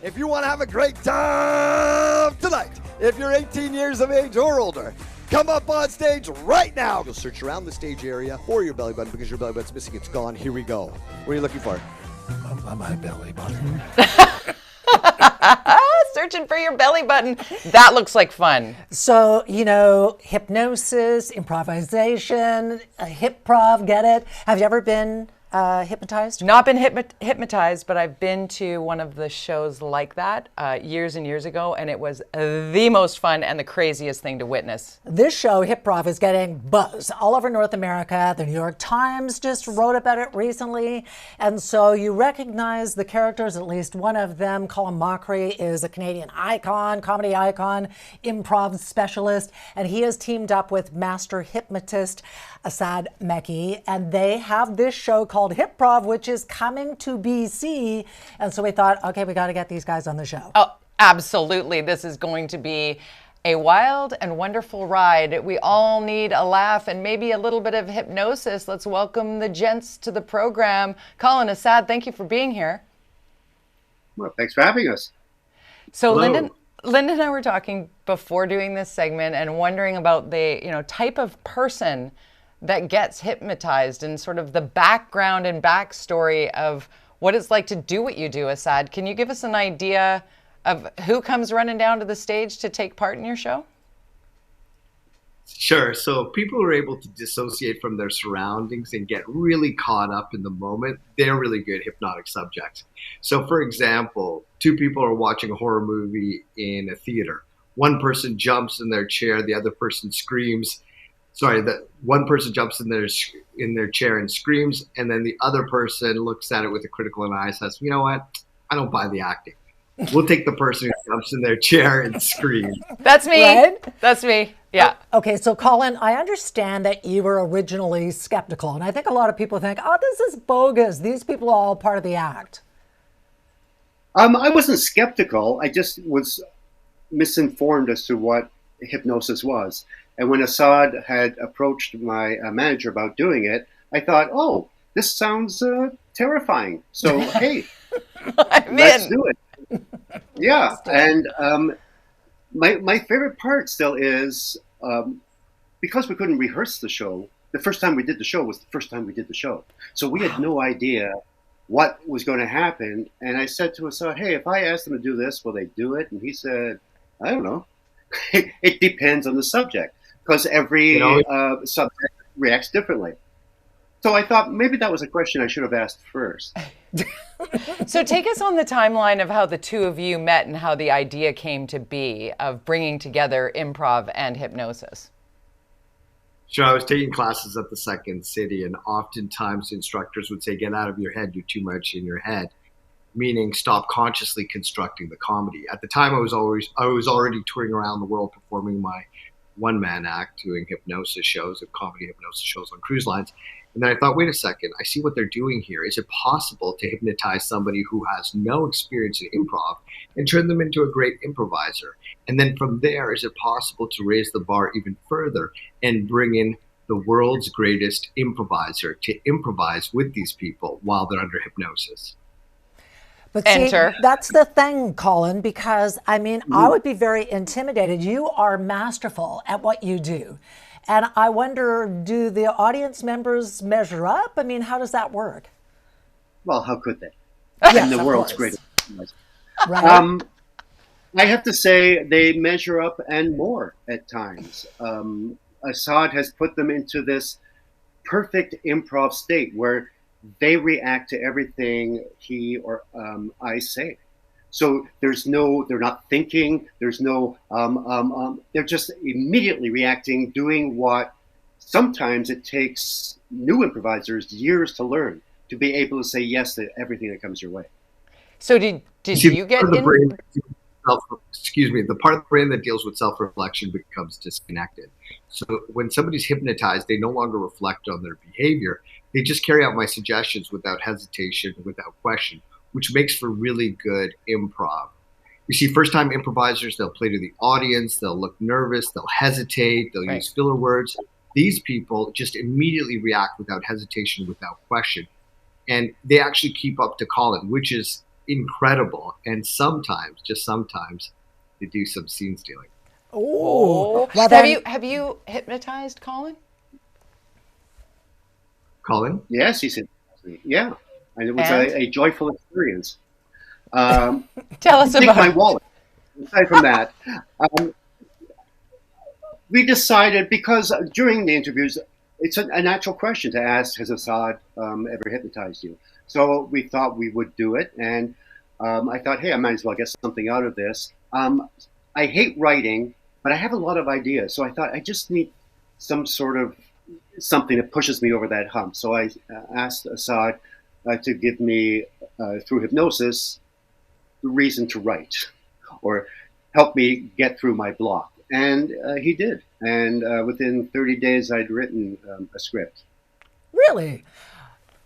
If you want to have a great time tonight, if you're 18 years of age or older, come up on stage right now. You'll search around the stage area or your belly button because your belly button's missing. It's gone. Here we go. What are you looking for? My belly button. Searching for your belly button. That looks like fun. So, hypnosis, improvisation, Hyprov, get it? Have you ever been hypnotized? Not been hypnotized, but I've been to one of the shows like that years and years ago, and it was the most fun and the craziest thing to witness. This show, Hyprov, is getting buzz all over North America. The New York Times just wrote about it recently. And so you recognize the characters, at least one of them. Colin Mochrie is a Canadian icon, comedy icon, improv specialist, and he has teamed up with master hypnotist Asad Mecci, and they have this show called Hyprov, which is coming to BC. And so we thought, okay, we got to get these guys on the show. Oh, absolutely. This is going to be a wild and wonderful ride. We all need a laugh and maybe a little bit of hypnosis. Let's welcome the gents to the program. Colin, Asad, thank you for being here. Well, thanks for having us. So Hello. Linda and I were talking before doing this segment and wondering about the type of person that gets hypnotized and sort of the background and backstory of what it's like to do what you do, Asad. Can you give us an idea of who comes running down to the stage to take part in your show? Sure. So people are able to dissociate from their surroundings and get really caught up in the moment. They're really good hypnotic subjects. So for example, two people are watching a horror movie in a theater. One person jumps in their chair, the other person screams. That one person jumps in their chair and screams, and then the other person looks at it with a critical eye and says, you know what? I don't buy the acting. We'll take the person who jumps in their chair and screams. That's me. Right? That's me. Yeah. Okay, so Colin, I understand that you were originally skeptical, and I think a lot of people think, oh, this is bogus. These people are all part of the act. I wasn't skeptical. I just was misinformed as to what hypnosis was. And when Asad had approached my manager about doing it, I thought, oh, this sounds terrifying. So, hey, let's do it. Yeah. And my favorite part still is because we couldn't rehearse the show, the first time we did the show was the first time we did the show. So we had no idea what was going to happen. And I said to Asad, hey, if I asked them to do this, will they do it? And he said, I don't know. It depends on the subject. Because every subject reacts differently. So I thought maybe that was a question I should have asked first. So take us on the timeline of how the two of you met and how the idea came to be of bringing together improv and hypnosis. Sure, I was taking classes at the Second City, and oftentimes instructors would say, get out of your head, you're too much in your head, meaning stop consciously constructing the comedy. At the time, I was already touring around the world performing my one-man act, doing hypnosis shows, comedy hypnosis shows on cruise lines. And then I thought, wait a second, I see what they're doing here. Is it possible to hypnotize somebody who has no experience in improv and turn them into a great improviser? And then from there, is it possible to raise the bar even further and bring in the world's greatest improviser to improvise with these people while they're under hypnosis? But see, that's the thing, Colin, because I would be very intimidated. You are masterful at what you do. And I wonder, do the audience members measure up? I mean, how does that work? Well, how could they? Yes, the world's greatest. Right. I have to say they measure up and more at times. Asad has put them into this perfect improv state where they react to everything he or I say. So they're not thinking, they're just immediately reacting, doing what sometimes it takes new improvisers years to learn, to be able to say yes to everything that comes your way. So did you get in? The part of the brain that deals with self-reflection becomes disconnected. So when somebody's hypnotized, they no longer reflect on their behavior. They just carry out my suggestions without hesitation, without question, which makes for really good improv. You see, first-time improvisers, they'll play to the audience, they'll look nervous, they'll hesitate, they'll use filler words. These people just immediately react without hesitation, without question. And they actually keep up to Colin, which is incredible. And sometimes, just sometimes, they do some scene stealing. Oh, well have then, you hypnotized Colin? Colin? Yes, he said, yeah. And it was And? a joyful experience. Tell us Take about my it. wallet. Aside from that, we decided, because during the interviews, it's a natural question to ask, has Asad ever hypnotized you? So we thought we would do it. And I thought, hey, I might as well get something out of this. I hate writing, but I have a lot of ideas. So I thought I just need some sort of something that pushes me over that hump. So I asked Asad to give me, through hypnosis, the reason to write, or help me get through my block. And he did. And within 30 days, I'd written a script. really?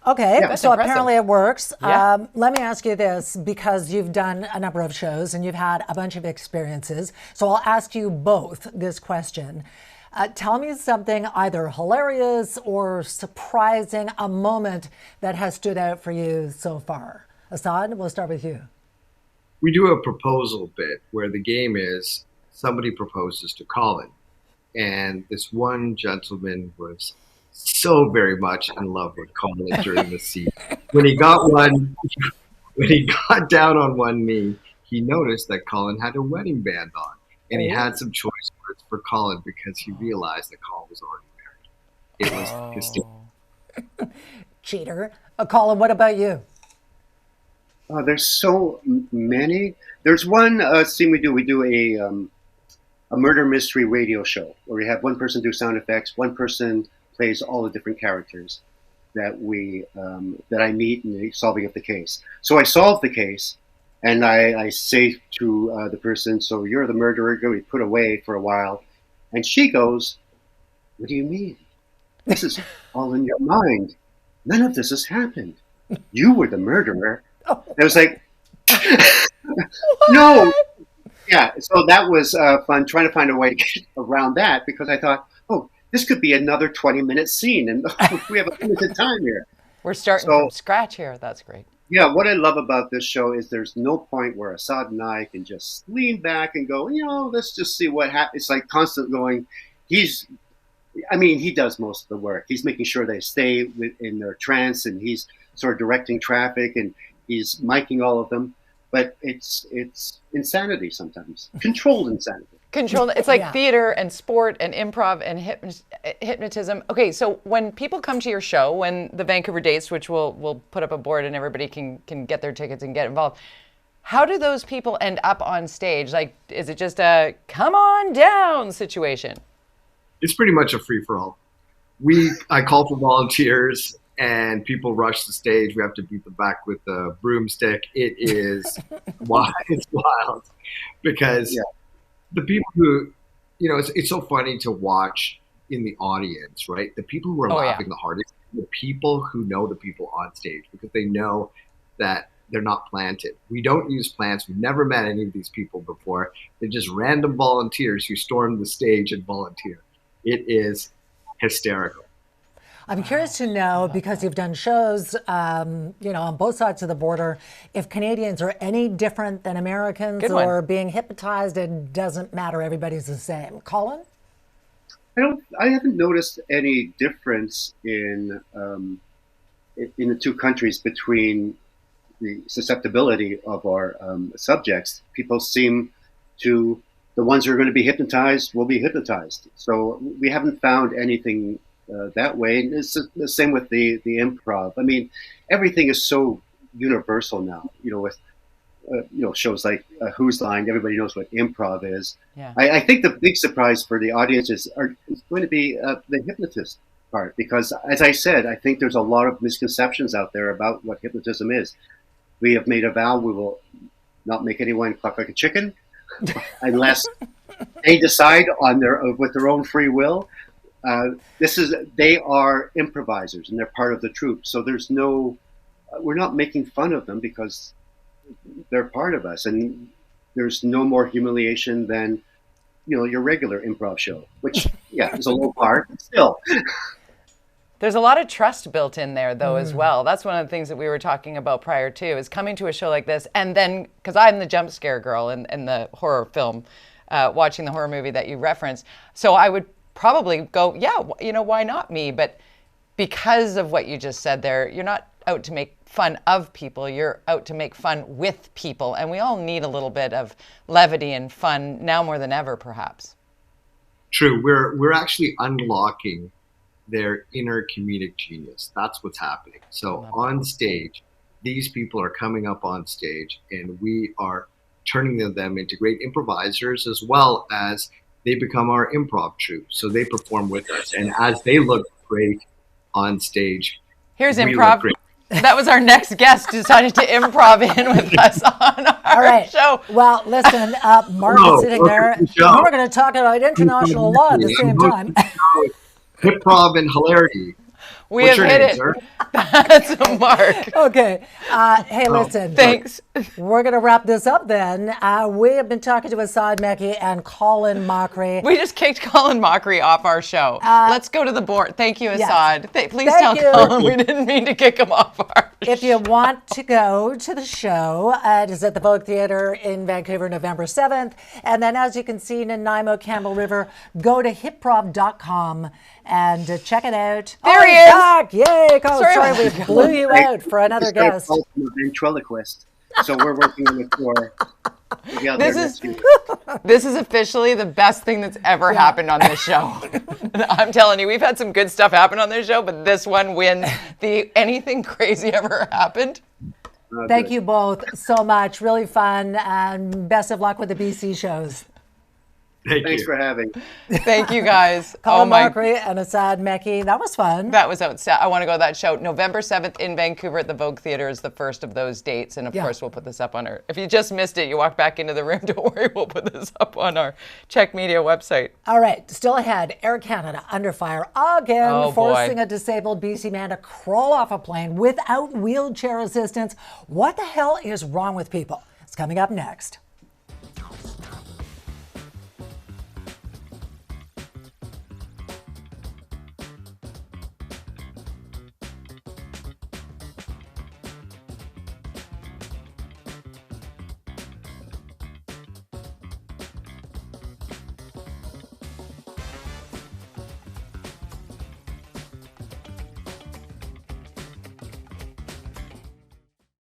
Okay, Yeah. so That's apparently it works. Yeah. Let me ask you this, because you've done a number of shows and you've had a bunch of experiences. So I'll ask you both this question. Tell me something either hilarious or surprising, a moment that has stood out for you so far. Asad, we'll start with you. We do a proposal bit where the game is somebody proposes to Colin. And this one gentleman was so very much in love with Colin during the scene. When he got down on one knee, he noticed that Colin had a wedding band on. And he had some choice words for Colin because he realized that Colin was already married. It was hysterical. Cheater. Colin, what about you? There's so many. There's one scene we do. We do a murder mystery radio show where we have one person do sound effects, one person plays all the different characters that that I meet in the solving of the case. So I solve the case, and I say to the person, "So you're the murderer, going to be put away for a while," and she goes, "What do you mean? This is all in your mind. None of this has happened. You were the murderer." It was like, no. Yeah, so that was fun, trying to find a way to get around that, because I thought, oh, this could be another 20-minute scene, and we have a limited time here. We're starting from scratch here. That's great. Yeah, what I love about this show is there's no point where Asad and I can just lean back and go, let's just see what happens. It's like constant going. He does most of the work. He's making sure they stay in their trance, and he's sort of directing traffic, and he's miking all of them. But it's insanity sometimes, controlled insanity. Controlled. It's like Yeah. theater and sport and improv and hypnotism. Okay, so when people come to your show, when the Vancouver dates, which we'll put up a board and everybody can get their tickets and get involved, how do those people end up on stage? Like, is it just a come on down situation? It's pretty much a free-for-all. I call for volunteers, and people rush the stage. We have to beat them back with a broomstick. It is wild. It's wild because the people who, it's so funny to watch in the audience, right? The people who are laughing the hardest, the people who know the people on stage, because they know that they're not planted. We don't use plants. We've never met any of these people before. They're just random volunteers who storm the stage and volunteer. It is hysterical. I'm curious to know, because you've done shows, on both sides of the border, if Canadians are any different than Americans, or being hypnotized, it doesn't matter, everybody's the same. Colin? I haven't noticed any difference in the two countries between the susceptibility of our subjects. People seem to, the ones who are going to be hypnotized will be hypnotized. So we haven't found anything that way. And it's the same with the improv. I mean, everything is so universal now, with shows like Who's Line. Everybody knows what improv is. Yeah. I think the big surprise for the audiences is going to be the hypnotist part, because, as I said, I think there's a lot of misconceptions out there about what hypnotism is. We have made a vow we will not make anyone cluck like a chicken unless they decide with their own free will. They are improvisers, and they're part of the troupe. So we're not making fun of them, because they're part of us, and there's no more humiliation than, your regular improv show, which is a low part, but still. There's a lot of trust built in there, though, as well. That's one of the things that we were talking about prior to, is coming to a show like this. And then, because I'm the jump scare girl in the horror film, watching the horror movie that you referenced. So I would probably go, yeah, why not me? But because of what you just said there, you're not out to make fun of people, you're out to make fun with people. And we all need a little bit of levity and fun now more than ever, perhaps. True. We're actually unlocking their inner comedic genius. That's what's happening. So on stage, these people are coming up on stage, and we are turning them into great improvisers, as well as they become our improv troupe. So they perform with us, and as they look great on stage, here's we improv. look great. That was our next guest decided to improv in with us on our show. Well, listen, Mark is sitting there. We're going to talk about international law at the same time. Improv and hilarity. We have hit it. Sir? That's a mark. Okay. Hey, listen. Thanks. We're going to wrap this up then. We have been talking to Asad Mecci and Colin Mochrie. We just kicked Colin Mochrie off our show. Let's go to the board. Thank you, Asad. Yes. Please tell Colin we didn't mean to kick him off our If you want to go to the show, it is at the Vogue Theatre in Vancouver, November 7th. And then, as you can see in Nanaimo, Campbell River, go to hypprov.com and check it out. There he is. Back. Yay, Colin. Sorry, we blew you out for another guest. I'm a ventriloquist, so we're working on the tour. This is officially the best thing that's ever happened on this show. I'm telling you, we've had some good stuff happen on this show, but this one wins the anything crazy ever happened. Thank you both so much. Really fun, and best of luck with the BC shows. Thanks for having me. Thank you, guys. Colin Mochrie and Asad Mecci. That was fun. That was outstanding. I want to go to that show. November 7th in Vancouver at the Vogue Theatre is the first of those dates. And of course, we'll put this up on our, if you just missed it, you walk back into the room, don't worry, we'll put this up on our CHEK Media website. All right, still ahead, Air Canada under fire again, forcing a disabled BC man to crawl off a plane without wheelchair assistance. What the hell is wrong with people? It's coming up next.